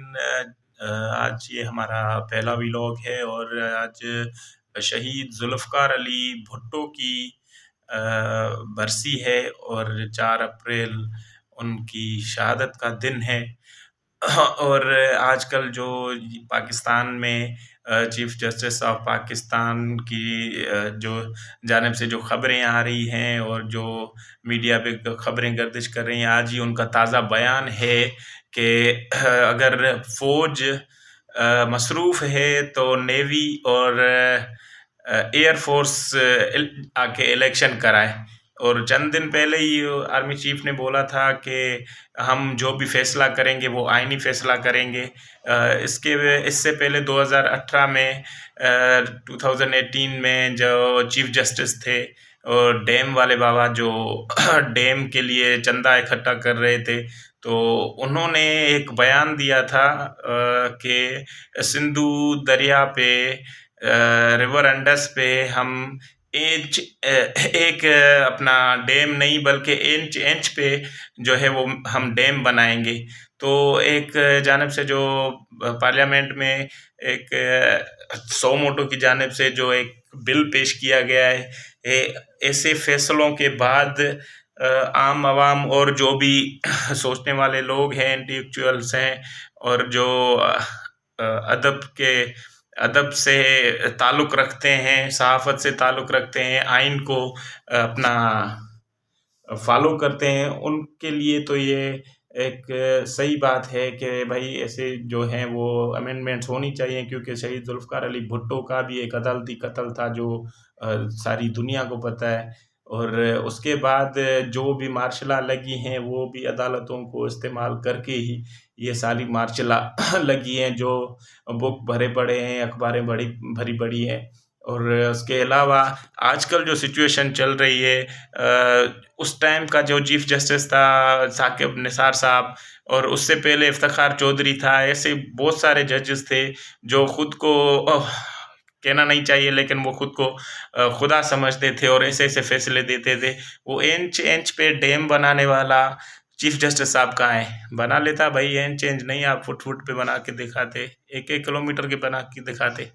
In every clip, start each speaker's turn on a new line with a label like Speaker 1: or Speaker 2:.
Speaker 1: लेकिन आज ये हमारा पहला व्लॉग है और आज शहीद जुल्फ़िकार अली भुट्टो की बरसी है और 4 अप्रैल उनकी शहादत का दिन है। और आजकल जो पाकिस्तान में चीफ जस्टिस ऑफ पाकिस्तान की जो जानिब से जो खबरें आ रही हैं और जो मीडिया पे खबरें गर्दिश कर रही हैं, आज ही उनका ताज़ा बयान है कि अगर फ़ौज मसरूफ़ है तो नेवी और एयर फोर्स आके इलेक्शन कराए। और चंद दिन पहले ही आर्मी चीफ ने बोला था कि हम जो भी फैसला करेंगे वो आईनी फैसला करेंगे। इससे पहले 2018 में 2018 में जो चीफ जस्टिस थे और डैम वाले बाबा जो डैम के लिए चंदा इकट्ठा कर रहे थे, तो उन्होंने एक बयान दिया था कि सिंधु दरिया पे रिवर अंडस पे हम एक अपना डैम नहीं बल्कि इंच पे जो है वो हम डैम बनाएंगे। तो एक जानिब से जो पार्लियामेंट में एक 100 वोटों की जानिब से जो एक बिल पेश किया गया है, ऐसे फैसलों के बाद आम आवाम और जो भी सोचने वाले लोग हैं, इंटेलेक्चुअल्स हैं और जो अदब से ताल्लुक़ रखते हैं, सहाफ़त से ताल्लुक़ रखते हैं, आइन को अपना फॉलो करते हैं, उनके लिए तो ये एक सही बात है कि भाई ऐसे जो हैं वो अमेंडमेंट्स होनी चाहिए, क्योंकि शहीद जुल्फ़िकार अली भुट्टो का भी एक अदालती कत्ल था जो सारी दुनिया को पता है। और उसके बाद जो भी मार्शल लॉ लगी हैं वो भी अदालतों को इस्तेमाल करके ही ये सारी मार्शल लॉ लगी हैं, जो बुक भरे पड़े हैं, अखबारें भरी पड़ी हैं। और उसके अलावा आजकल जो सिचुएशन चल रही है, उस टाइम का जो चीफ जस्टिस था साकिब निसार साहब, और उससे पहले इफ्तिखार चौधरी था, ऐसे बहुत सारे जजेस थे जो खुद को कहना नहीं चाहिए लेकिन वो खुद को खुदा समझते थे और ऐसे फैसले देते थे। वो इंच पे डैम बनाने वाला चीफ जस्टिस साहब कहाँ है? बना लेता भाई, इंच नहीं, आप फुट पे बना के दिखाते, 1-1 किलोमीटर के बना के दिखाते।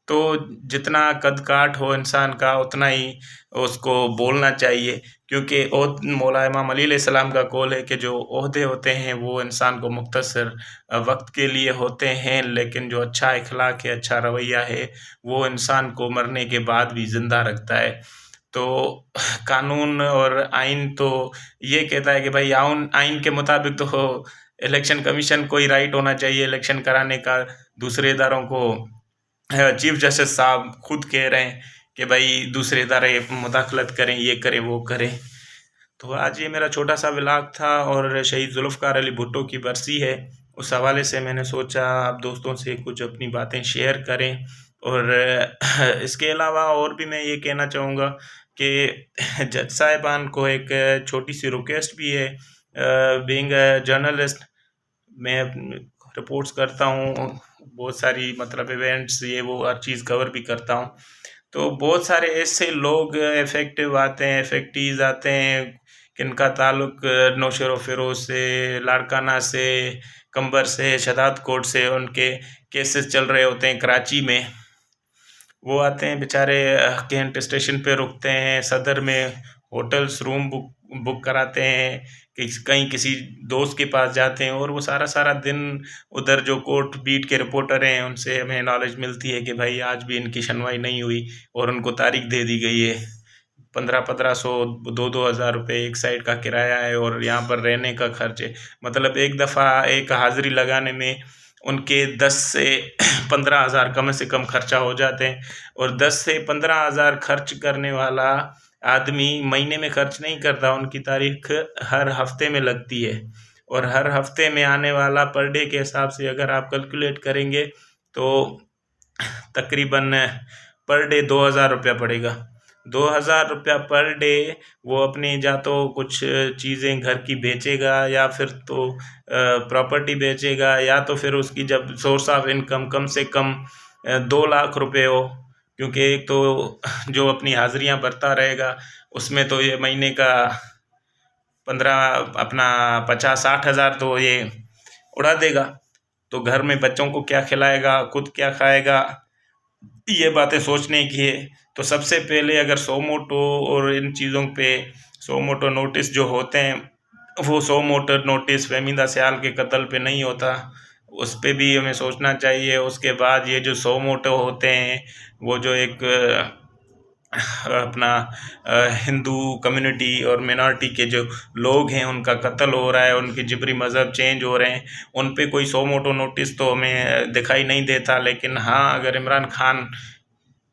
Speaker 1: तो जितना कद काठ हो इंसान का उतना ही उसको बोलना चाहिए, क्योंकि मौला इमाम अली अलैहिस्सलाम का कौल है कि जो ओहदे होते हैं वो इंसान को मुख्तसर वक्त के लिए होते हैं, लेकिन जो अच्छा इखलाक है, अच्छा रवैया है, वो इंसान को मरने के बाद भी ज़िंदा रखता है। तो कानून और आइन तो ये कहता है कि भाई आइन के मुताबिक तो इलेक्शन कमीशन को ही राइट होना चाहिए इलेक्शन कराने का, दूसरे इदारों को चीफ जस्टिस साहब खुद कह रहे हैं कि भाई दूसरे इदारे मुदाखलत करें, ये करें, वो करें। तो आज ये मेरा छोटा सा व्लॉग था और शहीद जुल्फ़िकार अली भुट्टो की बरसी है, उस हवाले से मैंने सोचा आप दोस्तों से कुछ अपनी बातें शेयर करें। और इसके अलावा और भी मैं ये कहना चाहूँगा कि जज साहिबान को एक छोटी सी रिक्वेस्ट भी है। बीइंग अ जर्नलिस्ट मैं रिपोर्ट्स करता हूँ, बहुत सारी मतलब इवेंट्स ये वो हर चीज़ कवर भी करता हूँ। तो बहुत सारे ऐसे लोग इफ़ेक्टिव आते हैं, इफ़ेक्टीज़ आते हैं जिनका ताल्लुक़ नौशेर व फ़िरोज़ से, लाड़काना से, कंबर से, शदाद कोट से उनके केसेस चल रहे होते हैं कराची में। वो आते हैं बेचारे, कैंट स्टेशन पे रुकते हैं, सदर में होटल्स रूम बुक कराते हैं, कहीं किसी दोस्त के पास जाते हैं और वो सारा दिन उधर जो कोर्ट बीट के रिपोर्टर हैं उनसे हमें नॉलेज मिलती है कि भाई आज भी इनकी सुनवाई नहीं हुई और उनको तारीख दे दी गई है। 1500 2-2 हज़ार रुपये एक साइड का किराया है और यहाँ पर रहने का खर्च है। मतलब एक दफ़ा एक हाज़िरी लगाने में उनके 10 से 15 हज़ार कम से कम खर्चा हो जाते हैं। और 10 से 15 हज़ार खर्च करने वाला आदमी महीने में खर्च नहीं करता, उनकी तारीख हर हफ्ते में लगती है। और हर हफ्ते में आने वाला पर डे के हिसाब से अगर आप कैलकुलेट करेंगे तो तकरीबन पर डे 2000 रुपया पड़ेगा। 2000 रुपया पर डे वो अपनी या तो कुछ चीज़ें घर की बेचेगा या फिर तो प्रॉपर्टी बेचेगा, या तो फिर उसकी जब सोर्स ऑफ इनकम कम से कम 2 लाख रुपए हो, क्योंकि एक तो जो अपनी हाज़िरियाँ भरता रहेगा उसमें तो ये महीने का 50-60 हज़ार तो ये उड़ा देगा। तो घर में बच्चों को क्या खिलाएगा, खुद क्या खाएगा, ये बातें सोचने की है। तो सबसे पहले अगर सो मोटो और इन चीज़ों पे सो मोटो नोटिस जो होते हैं, वो सो मोटो नोटिस फहमीदा सियाल के कत्ल पे नहीं होता, उस पे भी हमें सोचना चाहिए। उसके बाद ये जो सो मोटो होते हैं, वो जो एक अपना हिंदू कम्युनिटी और मिनॉरिटी के जो लोग हैं उनका कत्ल हो रहा है, उनके जिबरी मज़हब चेंज हो रहे हैं, उन पे कोई सो मोटो नोटिस तो हमें दिखाई नहीं देता। लेकिन हाँ, अगर इमरान खान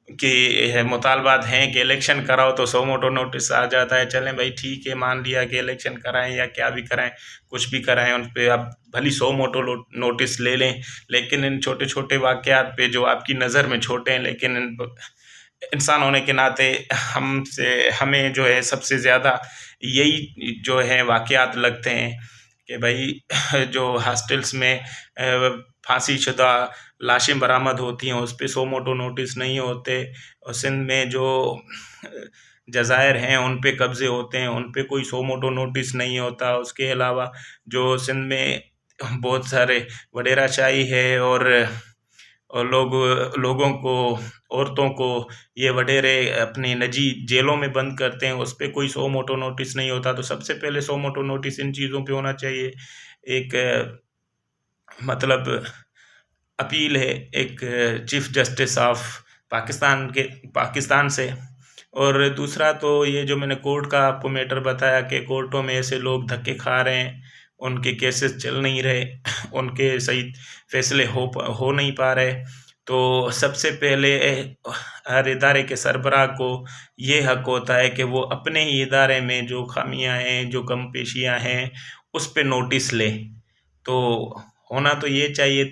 Speaker 1: के मुतालबात हैं कि इलेक्शन कराओ तो सो मोटो नोटिस आ जाता है। चलें भाई ठीक है, मान लिया कि इलेक्शन कराएं या क्या भी कराएं, कुछ भी कराएं, उन पे आप भली सो मोटो नोटिस ले लें, लेकिन इन छोटे छोटे वाक़यात पे जो आपकी नज़र में छोटे हैं, लेकिन इंसान होने के नाते हमें जो है सबसे ज़्यादा यही जो है वाक़यात लगते हैं कि भाई जो हॉस्टल्स में फांसी शुदा लाशें बरामद होती हैं, उस पे सो मोटो नोटिस नहीं होते, और सिंध में जो जज़ायर हैं उन पे कब्ज़े होते हैं, उन पे कोई सो मोटो नोटिस नहीं होता। उसके अलावा जो सिंध में बहुत सारे वडेराशाही है और लोगों को, औरतों को ये वडेरे अपनी निजी जेलों में बंद करते हैं, उस पे कोई सो मोटो नोटिस नहीं होता। तो सबसे पहले सो मोटो नोटिस इन चीज़ों पे होना चाहिए। एक मतलब अपील है एक चीफ जस्टिस ऑफ पाकिस्तान से। और दूसरा तो ये जो मैंने कोर्ट का आपको मैटर बताया कि कोर्टों में ऐसे लोग धक्के खा रहे हैं, उनके केसेस चल नहीं रहे, उनके सही फैसले हो नहीं पा रहे। तो सबसे पहले हर इदारे के सरबराह को ये हक होता है कि वो अपने ही इदारे में जो खामियां हैं, जो कम पेशियाँ हैं, उस पे नोटिस ले। तो होना तो ये चाहिए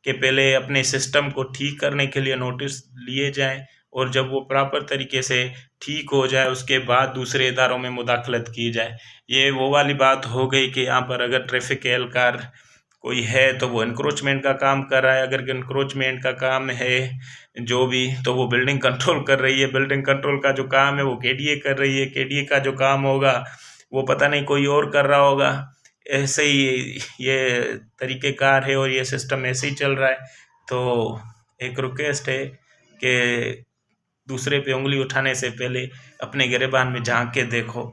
Speaker 1: कि पहले अपने सिस्टम को ठीक करने के लिए नोटिस लिए जाएं, और जब वो प्रॉपर तरीके से ठीक हो जाए उसके बाद दूसरे इदारों में मुदाखलत की जाए। ये वो वाली बात हो गई कि यहाँ पर अगर ट्रैफिक एहलकार कोई है तो वो इंक्रोचमेंट का काम कर रहा है, अगर इंक्रोचमेंट का काम है जो भी, तो वो बिल्डिंग कंट्रोल कर रही है, बिल्डिंग कंट्रोल का जो काम है वो केडीए कर रही है, केडीए का जो काम होगा वो पता नहीं कोई और कर रहा होगा। ऐसे ही ये तरीक़ेकार है और ये सिस्टम ऐसे ही चल रहा है। तो एक रिक्वेस्ट है कि दूसरे पे उंगली उठाने से पहले अपने गिरेबान में झांक के देखो,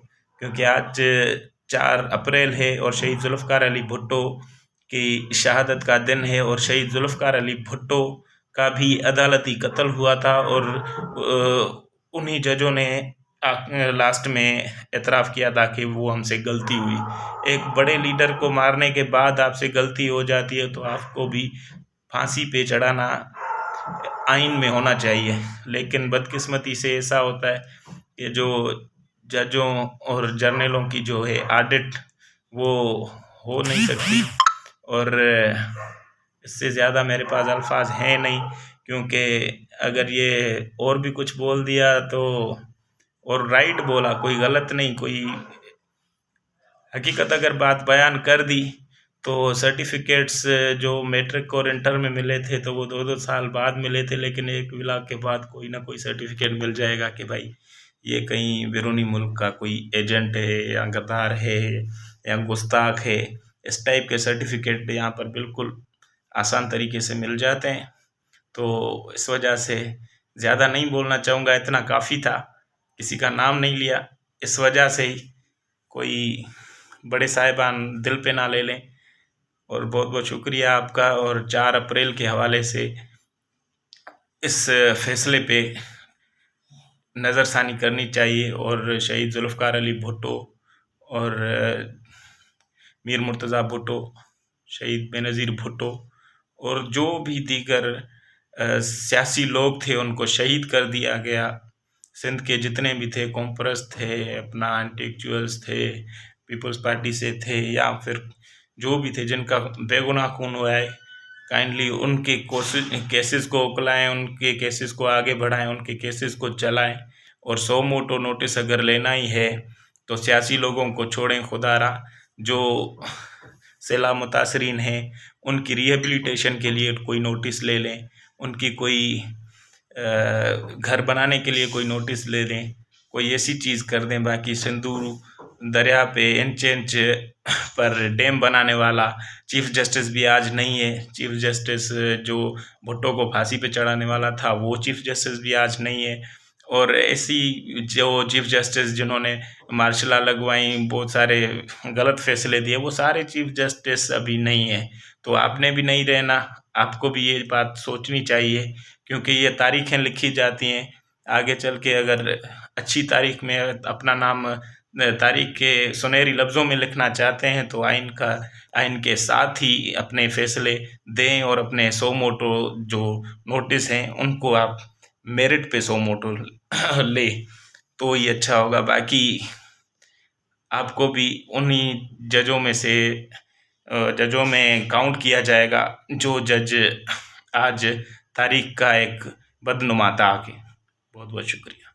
Speaker 1: क्योंकि आज 4 अप्रैल है और शहीद जुल्फ़िकार अली भुट्टो की शहादत का दिन है, और शहीद जुल्फ़िकार अली भुट्टो का भी अदालती कत्ल हुआ था, और उन्हीं जजों ने लास्ट में एतराफ़ किया था कि वो हमसे गलती हुई। एक बड़े लीडर को मारने के बाद आपसे गलती हो जाती है तो आपको भी फांसी पे चढ़ाना आइन में होना चाहिए। लेकिन बदकिस्मती से ऐसा होता है कि जो जजों और जर्नलों की जो है ऑडिट वो हो नहीं सकती, और इससे ज़्यादा मेरे पास अल्फाज हैं नहीं, क्योंकि अगर ये और भी कुछ बोल दिया तो, और राइट बोला, कोई गलत नहीं, कोई हकीकत अगर बात बयान कर दी तो सर्टिफिकेट्स जो मैट्रिक और इंटर में मिले थे तो वो 2-2 साल बाद मिले थे, लेकिन एक विला के बाद कोई ना कोई सर्टिफिकेट मिल जाएगा कि भाई ये कहीं बैरूनी मुल्क का कोई एजेंट है या गद्दार है या गुस्ताख है। इस टाइप के सर्टिफिकेट यहाँ पर बिल्कुल आसान तरीके से मिल जाते हैं। तो इस वजह से ज़्यादा नहीं बोलना चाहूँगा, इतना काफ़ी था, किसी का नाम नहीं लिया, इस वजह से ही कोई बड़े साहिबान दिल पे ना ले लें। और बहुत बहुत शुक्रिया आपका। और 4 अप्रैल के हवाले से इस फैसले पे नज़रसानी करनी चाहिए, और शहीद जुल्फ़िकार अली भुट्टो और मीर मुर्तज़ा भुट्टो, शहीद बेनज़ीर भुट्टो और जो भी दीगर सियासी लोग थे उनको शहीद कर दिया गया। सिंध के जितने भी थे, कॉम्प्रेस थे, अपना इंटेलेक्चुअल्स थे, पीपल्स पार्टी से थे, या फिर जो भी थे जिनका बेगुनाह खून हुआ है, काइंडली उनके केसेस को उकलाएं, उनके केसेस को आगे बढ़ाएं, उनके केसेस को चलाएं। और सो मोटो नोटिस अगर लेना ही है तो सियासी लोगों को छोड़ें खुदारा, जो सैला मुतासरीन हैं उनकी रिहेबिलिटेशन के लिए कोई नोटिस ले लें, उनकी कोई घर बनाने के लिए कोई नोटिस ले लें, कोई ऐसी चीज़ कर दें। बाकी सिंदूर दरिया पे इंच पर डैम बनाने वाला चीफ जस्टिस भी आज नहीं है। चीफ जस्टिस जो भुट्टो को फांसी पे चढ़ाने वाला था, वो चीफ जस्टिस भी आज नहीं है। और ऐसी जो चीफ जस्टिस जिन्होंने मार्शल लॉ लगवाई, बहुत सारे गलत फैसले दिए, वो सारे चीफ जस्टिस अभी नहीं है। तो आपने भी नहीं रहना, आपको भी ये बात सोचनी चाहिए, क्योंकि ये तारीखें लिखी जाती हैं। आगे चल के अगर अच्छी तारीख में अपना नाम तारीख के सुनहरी लफ्ज़ों में लिखना चाहते हैं, तो आइन के साथ ही अपने फैसले दें और अपने सो मोटो जो नोटिस हैं उनको आप मेरिट पे सो मोटो लें, तो ये अच्छा होगा। बाकी आपको भी उन्हीं जजों में काउंट किया जाएगा जो जज आज तारीख का एक बदनुमा था आगे। बहुत बहुत शुक्रिया।